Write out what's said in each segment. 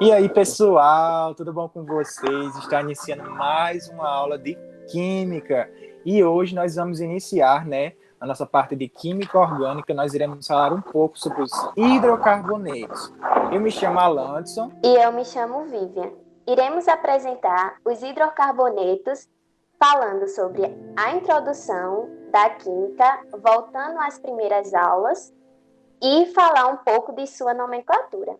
E aí, pessoal, tudo bom com vocês? Está iniciando mais uma aula de Química. E hoje nós vamos iniciar, a nossa parte de Química Orgânica. Nós iremos falar um pouco sobre os hidrocarbonetos. Eu me chamo Alanson. E eu me chamo Vivian. Iremos apresentar os hidrocarbonetos, falando sobre a introdução da química, voltando às primeiras aulas e falar um pouco de sua nomenclatura.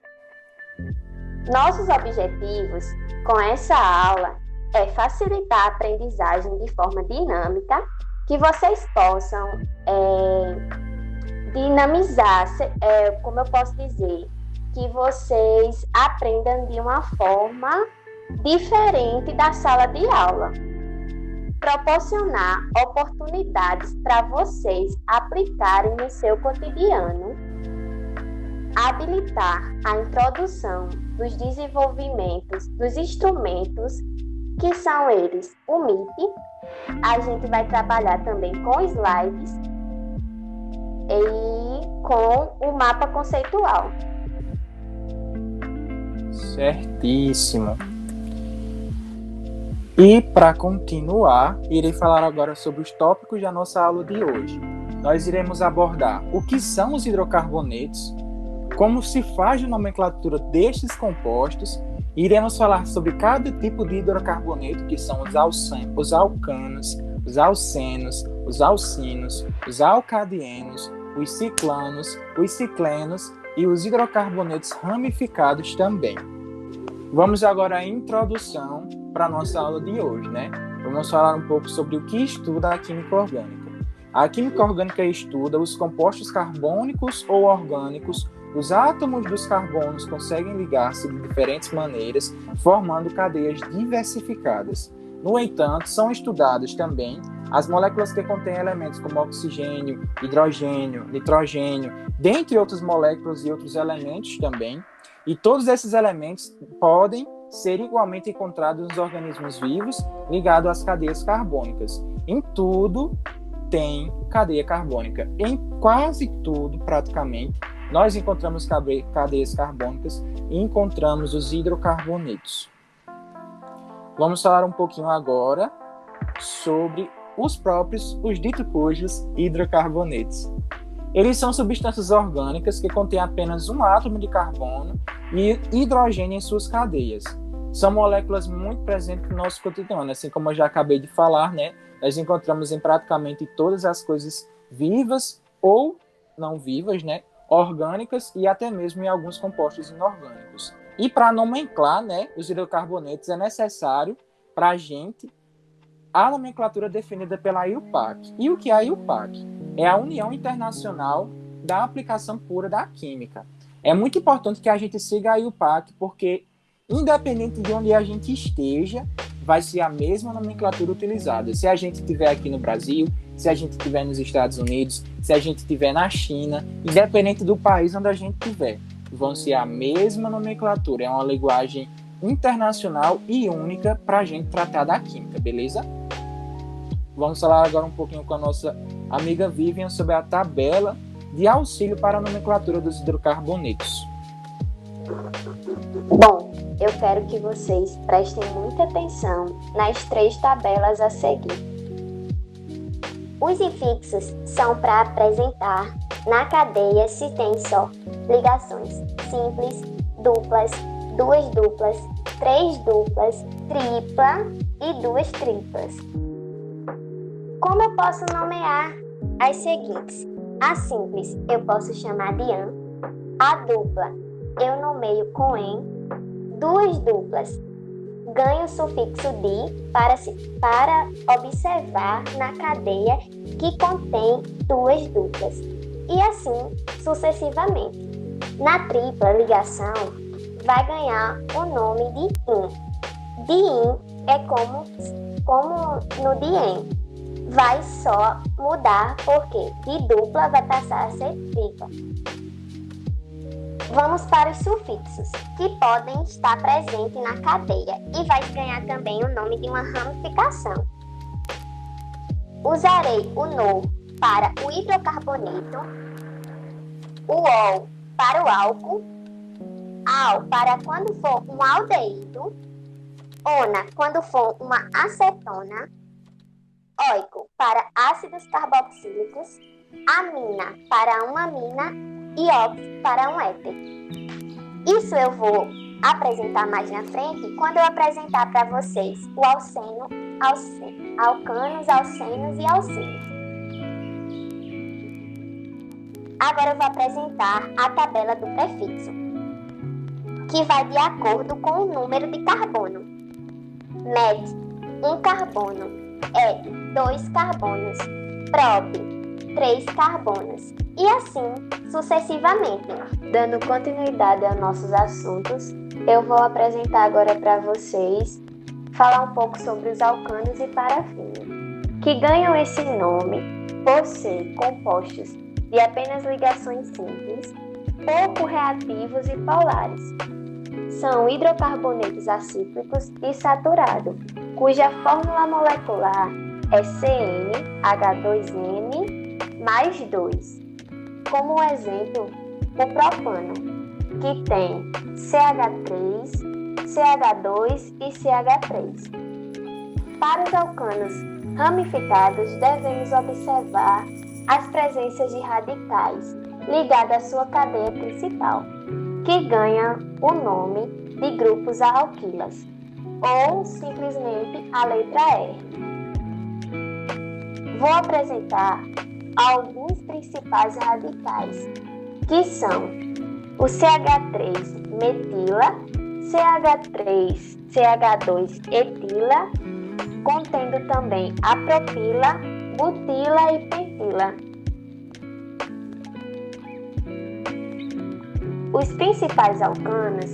Nossos objetivos com essa aula é facilitar a aprendizagem de forma dinâmica, que vocês possam dinamizar, como eu posso dizer, que vocês aprendam de uma forma diferente da sala de aula. Proporcionar oportunidades para vocês aplicarem no seu cotidiano. Habilitar a introdução dos desenvolvimentos dos instrumentos, que são eles o MIP. A gente vai trabalhar também com slides e com o mapa conceitual. Certíssimo. E para continuar, irei falar agora sobre os tópicos da nossa aula de hoje. Nós iremos abordar o que são os hidrocarbonetos, como se faz a nomenclatura destes compostos, e iremos falar sobre cada tipo de hidrocarboneto, que são os alcanos, os alcenos, os alcinos, os alcadienos, os ciclanos, os ciclenos e os hidrocarbonetos ramificados também. Vamos agora à introdução para a nossa aula de hoje, Vamos falar um pouco sobre o que estuda a química orgânica. A química orgânica estuda os compostos carbônicos ou orgânicos. Os átomos dos carbonos conseguem ligar-se de diferentes maneiras, formando cadeias diversificadas. No entanto, são estudadas também as moléculas que contêm elementos como oxigênio, hidrogênio, nitrogênio, dentre outras moléculas e outros elementos também. E todos esses elementos podem ser igualmente encontrados nos organismos vivos ligados às cadeias carbônicas. Em tudo tem cadeia carbônica. Em quase tudo, praticamente, nós encontramos cadeias carbônicas e encontramos os hidrocarbonetos. Vamos falar um pouquinho agora sobre os ditos cujos hidrocarbonetos. Eles são substâncias orgânicas que contêm apenas um átomo de carbono e hidrogênio em suas cadeias. São moléculas muito presentes no nosso cotidiano, assim como eu já acabei de falar, Nós encontramos em praticamente todas as coisas vivas ou não vivas, orgânicas e até mesmo em alguns compostos inorgânicos. E para nomenclar, os hidrocarbonetos é necessário para a gente a nomenclatura definida pela IUPAC. E o que é a IUPAC? É a União Internacional da Aplicação Pura da Química. É muito importante que a gente siga a IUPAC, porque independente de onde a gente esteja, vai ser a mesma nomenclatura utilizada. Se a gente estiver aqui no Brasil, se a gente estiver nos Estados Unidos, se a gente estiver na China, independente do país onde a gente estiver, vão ser a mesma nomenclatura. É uma linguagem internacional e única para a gente tratar da química, beleza? Vamos falar agora um pouquinho com a nossa amiga Vivian sobre a tabela de auxílio para a nomenclatura dos hidrocarbonetos. Bom, eu quero que vocês prestem muita atenção nas 3 tabelas a seguir. Os infixos são para apresentar na cadeia se tem só ligações simples, duplas, 2 duplas, 3 duplas, tripla e 2 triplas. Como eu posso nomear as seguintes? A simples eu posso chamar de an, a dupla eu nomeio com en, 2 duplas ganho o sufixo di para observar na cadeia que contém 2 duplas, e assim sucessivamente. Na tripla ligação vai ganhar o nome de in. De in é como no de en. Vai só mudar porque de dupla vai passar a ser tripla. Vamos para os sufixos, que podem estar presentes na cadeia e vai ganhar também o nome de uma ramificação. Usarei o no para o hidrocarboneto, o ol para o álcool, Al para quando for um aldeído, ona quando for uma acetona, oico para ácidos carboxílicos, amina para uma amina e ox para um éter. Isso eu vou apresentar mais na frente quando eu apresentar para vocês o alceno, alcanos, alcenos e alcinos. Agora eu vou apresentar a tabela do prefixo, que vai de acordo com o número de carbono. Met, 1 carbono. Et, 2 carbonos. Prop, 3 carbonos. E assim sucessivamente. Dando continuidade aos nossos assuntos, eu vou apresentar agora para vocês, falar um pouco sobre os alcanos e parafina, que ganham esse nome por ser compostos de apenas ligações simples, pouco reativos e polares. São hidrocarbonetos acíclicos e saturados, cuja fórmula molecular é CnH2n mais 2. Como exemplo, o propano, que tem CH3, CH2 e CH3. Para os alcanos ramificados, devemos observar as presenças de radicais ligadas à sua cadeia principal, que ganha o nome de grupos alquilas, ou simplesmente a letra R. Vou apresentar alguns principais radicais, que são o CH3 metila, CH3, CH2 etila, contendo também a propila, butila e pentila. Os principais alcanos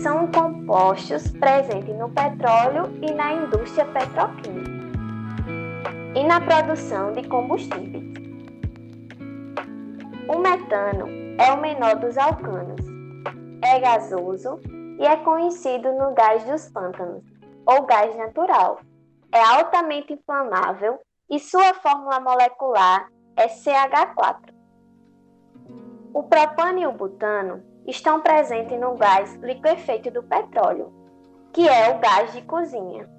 são compostos presentes no petróleo e na indústria petroquímica e na produção de combustíveis. O metano é o menor dos alcanos, é gasoso e é conhecido no gás dos pântanos, ou gás natural. É altamente inflamável e sua fórmula molecular é CH4. O propano e o butano estão presentes no gás liquefeito do petróleo, que é o gás de cozinha.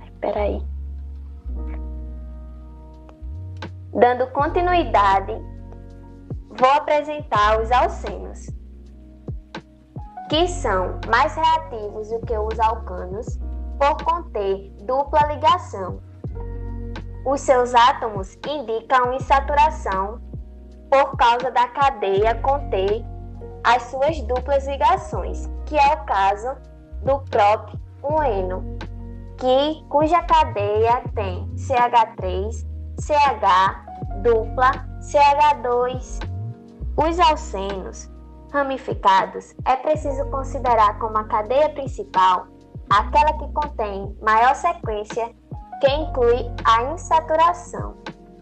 Espera aí. Dando continuidade, vou apresentar os alcenos, que são mais reativos do que os alcanos por conter dupla ligação. Os seus átomos indicam insaturação por causa da cadeia conter as suas duplas ligações, que é o caso do prop-1-eno, cuja cadeia tem CH3, CH, dupla, CH2. Os alcenos ramificados é preciso considerar como a cadeia principal aquela que contém maior sequência, que inclui a insaturação.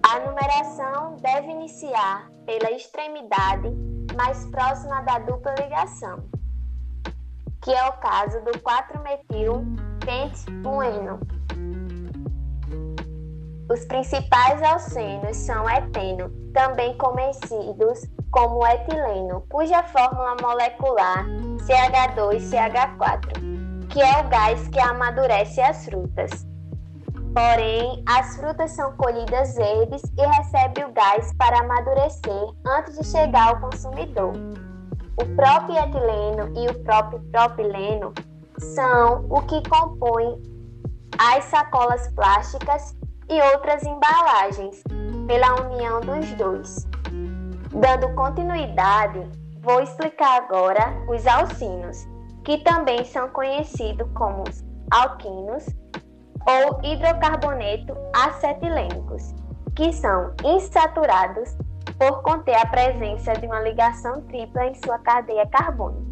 A numeração deve iniciar pela extremidade mais próxima da dupla ligação, que é o caso do 4-metil-pent-1-eno. Os principais alcenos são eteno, também conhecidos como etileno, cuja fórmula molecular CH2CH4, que é o gás que amadurece as frutas. Porém, as frutas são colhidas verdes e recebem o gás para amadurecer antes de chegar ao consumidor. O próprio etileno e o próprio propileno são o que compõem as sacolas plásticas e outras embalagens, pela união dos dois. Dando continuidade, vou explicar agora os alcinos, que também são conhecidos como alquinos ou hidrocarboneto acetilênicos, que são insaturados por conter a presença de uma ligação tripla em sua cadeia carbônica.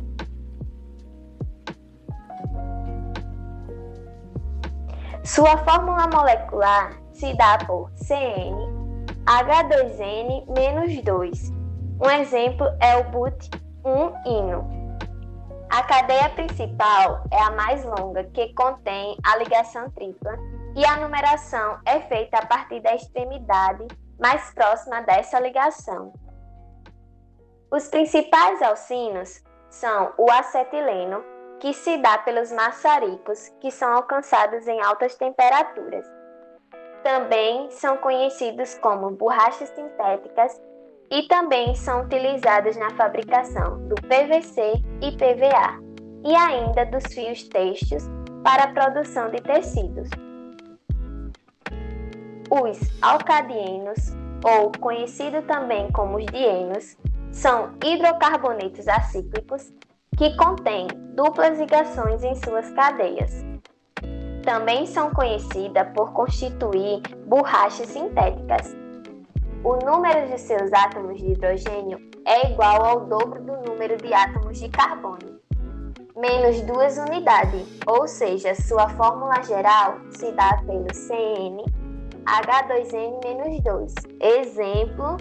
Sua fórmula molecular se dá por CnH2n-2. Um exemplo é o but-1-ino. A cadeia principal é a mais longa, que contém a ligação tripla, e a numeração é feita a partir da extremidade mais próxima dessa ligação. Os principais alcinos são o acetileno, que se dá pelos maçaricos, que são alcançados em altas temperaturas. Também são conhecidos como borrachas sintéticas e também são utilizados na fabricação do PVC e PVA e ainda dos fios têxteis para a produção de tecidos. Os alcadienos, ou conhecido também como os dienos, são hidrocarbonetos acíclicos que contêm duplas ligações em suas cadeias. Também são conhecidas por constituir borrachas sintéticas. O número de seus átomos de hidrogênio é igual ao dobro do número de átomos de carbono, menos 2 unidades, ou seja, sua fórmula geral se dá pelo CnH2n-2. Exemplo,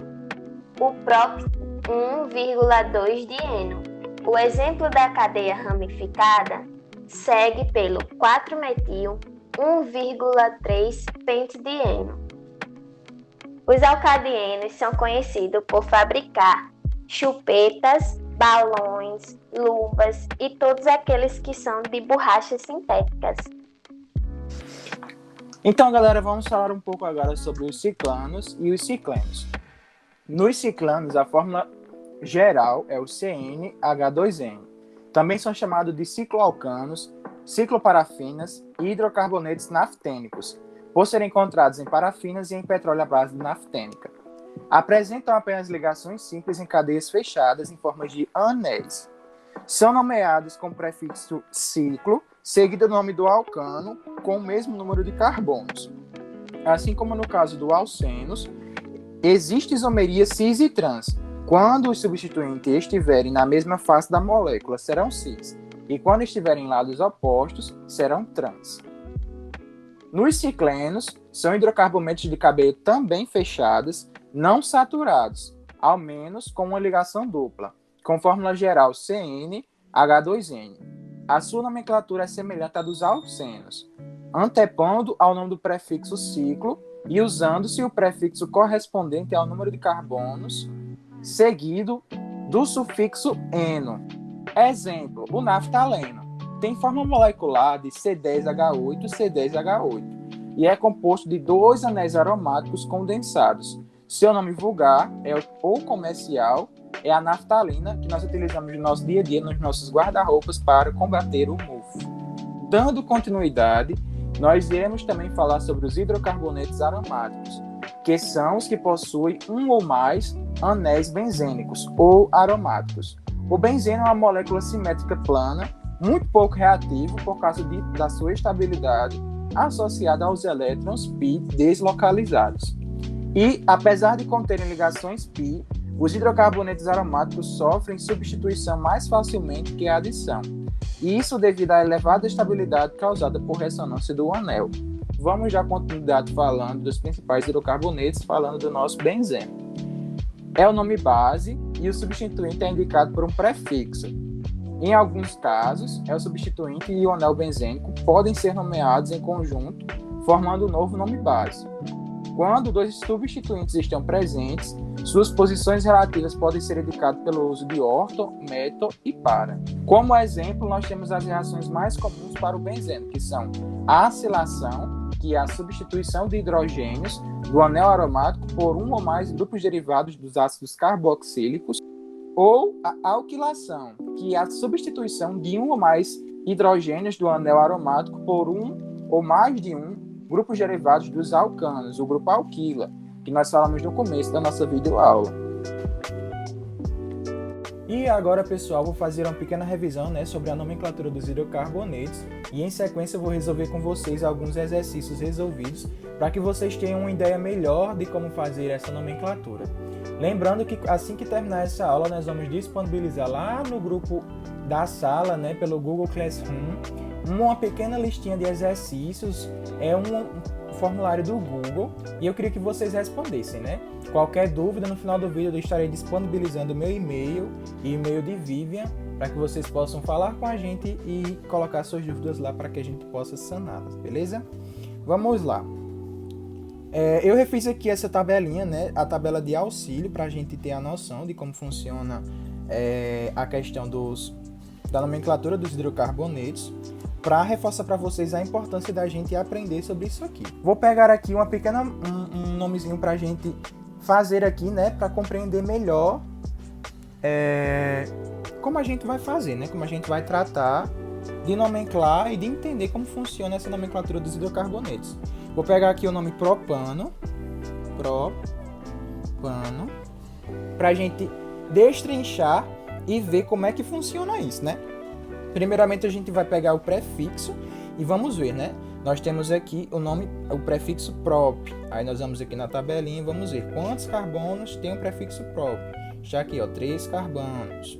o próprio 1,2 dieno. O exemplo da cadeia ramificada segue pelo 4-metil 1,3 pentadieno. Os alcadienos são conhecidos por fabricar chupetas, balões, luvas e todos aqueles que são de borrachas sintéticas. Então, galera, vamos falar um pouco agora sobre os ciclanos e os ciclenos. Nos ciclanos, a fórmula geral é o CnH2n. Também são chamados de cicloalcanos, cicloparafinas e hidrocarbonetos naftênicos, por serem encontrados em parafinas e em petróleo à base naftênica. Apresentam apenas ligações simples em cadeias fechadas em forma de anéis. São nomeados com o prefixo ciclo, seguido do nome do alcano, com o mesmo número de carbonos. Assim como no caso do alcenos, existe isomeria cis e trans. Quando os substituintes estiverem na mesma face da molécula, serão cis, e quando estiverem em lados opostos, serão trans. Nos ciclenos, são hidrocarbonetos de cadeia também fechadas, não saturados, ao menos com uma ligação dupla, com fórmula geral CnH2n. A sua nomenclatura é semelhante à dos alcenos, antepondo ao nome do prefixo ciclo e usando-se o prefixo correspondente ao número de carbonos, seguido do sufixo eno. Exemplo, o naftaleno tem forma molecular de C10H8, e é composto de 2 anéis aromáticos condensados. Seu nome vulgar ou comercial é a naftalina, que nós utilizamos no nosso dia a dia nos nossos guarda-roupas para combater o mofo. Dando continuidade, nós iremos também falar sobre os hidrocarbonetos aromáticos, que são os que possuem um ou mais anéis benzênicos ou aromáticos. O benzeno é uma molécula simétrica plana, muito pouco reativo por causa da sua estabilidade, associada aos elétrons π deslocalizados. E, apesar de conterem ligações π, os hidrocarbonetos aromáticos sofrem substituição mais facilmente que a adição, e isso devido à elevada estabilidade causada por ressonância do anel. Vamos dar continuidade falando dos principais hidrocarbonetos, falando do nosso benzeno. É o nome base e o substituinte é indicado por um prefixo. Em alguns casos, o substituinte e o anel benzênico podem ser nomeados em conjunto, formando um novo nome base. Quando dois substituintes estão presentes, suas posições relativas podem ser indicadas pelo uso de orto, meto e para. Como exemplo, nós temos as reações mais comuns para o benzeno, que são a acilação, que é a substituição de hidrogênios do anel aromático por um ou mais grupos derivados dos ácidos carboxílicos, ou a alquilação, que é a substituição de um ou mais hidrogênios do anel aromático por um ou mais de um grupos derivados dos alcanos, o grupo alquila, que nós falamos no começo da nossa videoaula. E agora, pessoal, vou fazer uma pequena revisão, sobre a nomenclatura dos hidrocarbonetos e, em sequência, eu vou resolver com vocês alguns exercícios resolvidos para que vocês tenham uma ideia melhor de como fazer essa nomenclatura. Lembrando que, assim que terminar essa aula, nós vamos disponibilizar lá no grupo da sala, pelo Google Classroom, uma pequena listinha de exercícios, um formulário do Google, e eu queria que vocês respondessem, Qualquer dúvida, no final do vídeo eu estarei disponibilizando o meu e-mail e e-mail de Vivian, para que vocês possam falar com a gente e colocar suas dúvidas lá para que a gente possa saná-las, beleza? Vamos lá. Eu refiz aqui essa tabelinha, né? A tabela de auxílio, para a gente ter a noção de como funciona a questão da nomenclatura dos hidrocarbonetos, para reforçar para vocês a importância da gente aprender sobre isso aqui. Vou pegar aqui um nomezinho para a gente fazer aqui, né? Para compreender melhor como a gente vai fazer, né? Como a gente vai tratar de nomenclar e de entender como funciona essa nomenclatura dos hidrocarbonetos. Vou pegar aqui o nome propano, para a gente destrinchar e ver como é que funciona isso, né? Primeiramente a gente vai pegar o prefixo e vamos ver, né? Nós temos aqui o prefixo prop. Aí nós vamos aqui na tabelinha e vamos ver quantos carbonos tem o prefixo prop. Está aqui, ó, 3 carbonos.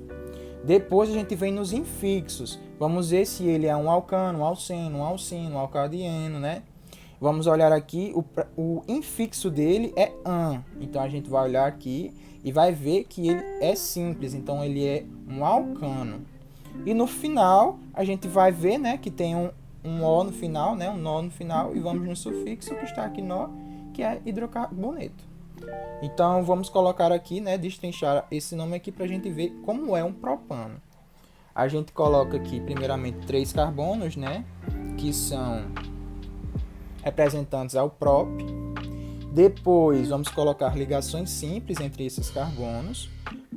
Depois a gente vem nos infixos. Vamos ver se ele é um alcano, um alceno, um alcino, um alcadieno, né? Vamos olhar aqui, o infixo dele é an. Então a gente vai olhar aqui e vai ver que ele é simples. Então ele é um alcano. E no final a gente vai ver, né, que tem um O no final, né, um nó no final. E vamos no sufixo que está aqui nó, que é hidrocarboneto. Então vamos colocar aqui, né, destrinchar esse nome aqui para a gente ver como é um propano. A gente coloca aqui primeiramente 3 carbonos, né, que são representantes ao prop. Depois vamos colocar ligações simples entre esses carbonos,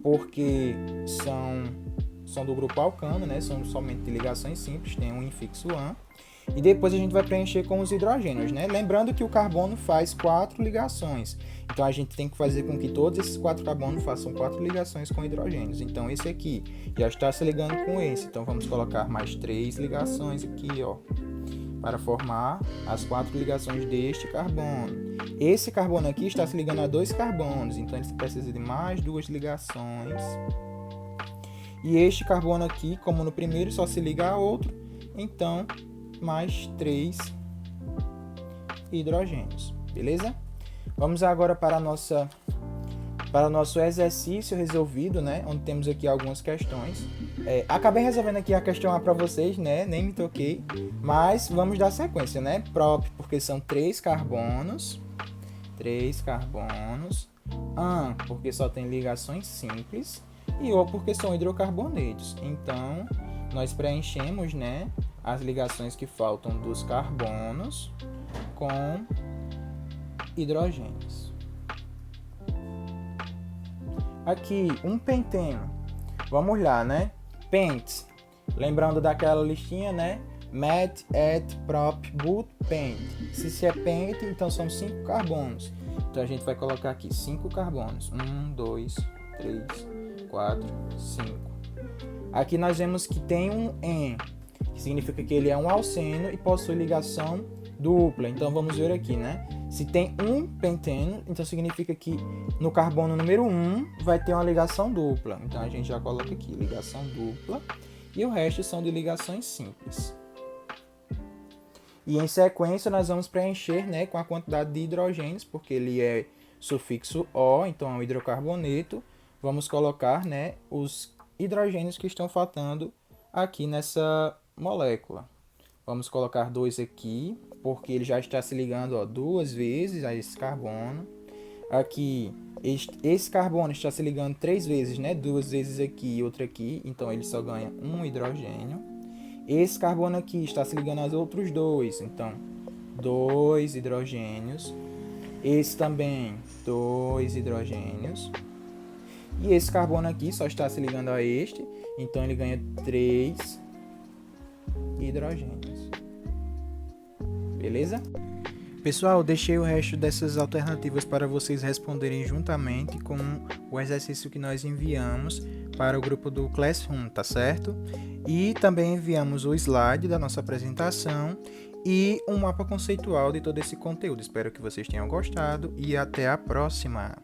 porque são do grupo alcano, né, são somente ligações simples, tem um infixo an. E depois a gente vai preencher com os hidrogênios, né? Lembrando que o carbono faz 4 ligações. Então a gente tem que fazer com que todos esses 4 carbonos façam 4 ligações com hidrogênios. Então esse aqui já está se ligando com esse. Então vamos colocar mais 3 ligações aqui, ó, para formar as 4 ligações deste carbono. Esse carbono aqui está se ligando a 2 carbonos. Então ele precisa de mais 2 ligações. E este carbono aqui, como no primeiro só se liga a outro, então mais 3 hidrogênios, beleza? Vamos agora para o nosso exercício resolvido, né? Onde temos aqui algumas questões. Acabei resolvendo aqui a questão A para vocês, né? Nem me toquei, mas vamos dar sequência, né? Prop, porque são 3 carbonos, an, porque só tem ligações simples, e O, porque são hidrocarbonetos. Então nós preenchemos, né, as ligações que faltam dos carbonos com hidrogênios. Aqui, um penteno. Vamos lá, né? Pent. Lembrando daquela listinha, né? Met, et, prop, but, pent. Se é pent, então são 5 carbonos. Então a gente vai colocar aqui 5 carbonos. 1, 2, 3, 4, 5. Aqui nós vemos que tem um en, que significa que ele é um alceno e possui ligação dupla. Então vamos ver aqui, né? Se tem um penteno, então significa que no carbono número 1 vai ter uma ligação dupla. Então a gente já coloca aqui ligação dupla e o resto são de ligações simples. E em sequência nós vamos preencher, né, com a quantidade de hidrogênios, porque ele é sufixo O, então é um hidrocarboneto. Vamos colocar, né, os hidrogênios que estão faltando aqui nessa molécula. Vamos colocar 2 aqui, porque ele já está se ligando, ó, 2 vezes a esse carbono. Aqui, esse carbono está se ligando 3 vezes, né? 2 vezes aqui e outra aqui, então ele só ganha um hidrogênio. Esse carbono aqui está se ligando aos outros 2, então 2 hidrogênios. Esse também, 2 hidrogênios. E esse carbono aqui só está se ligando a este, então ele ganha 3 hidrogênios. Beleza? Pessoal, deixei o resto dessas alternativas para vocês responderem juntamente com o exercício que nós enviamos para o grupo do Classroom, tá certo? E também enviamos o slide da nossa apresentação e um mapa conceitual de todo esse conteúdo. Espero que vocês tenham gostado e até a próxima!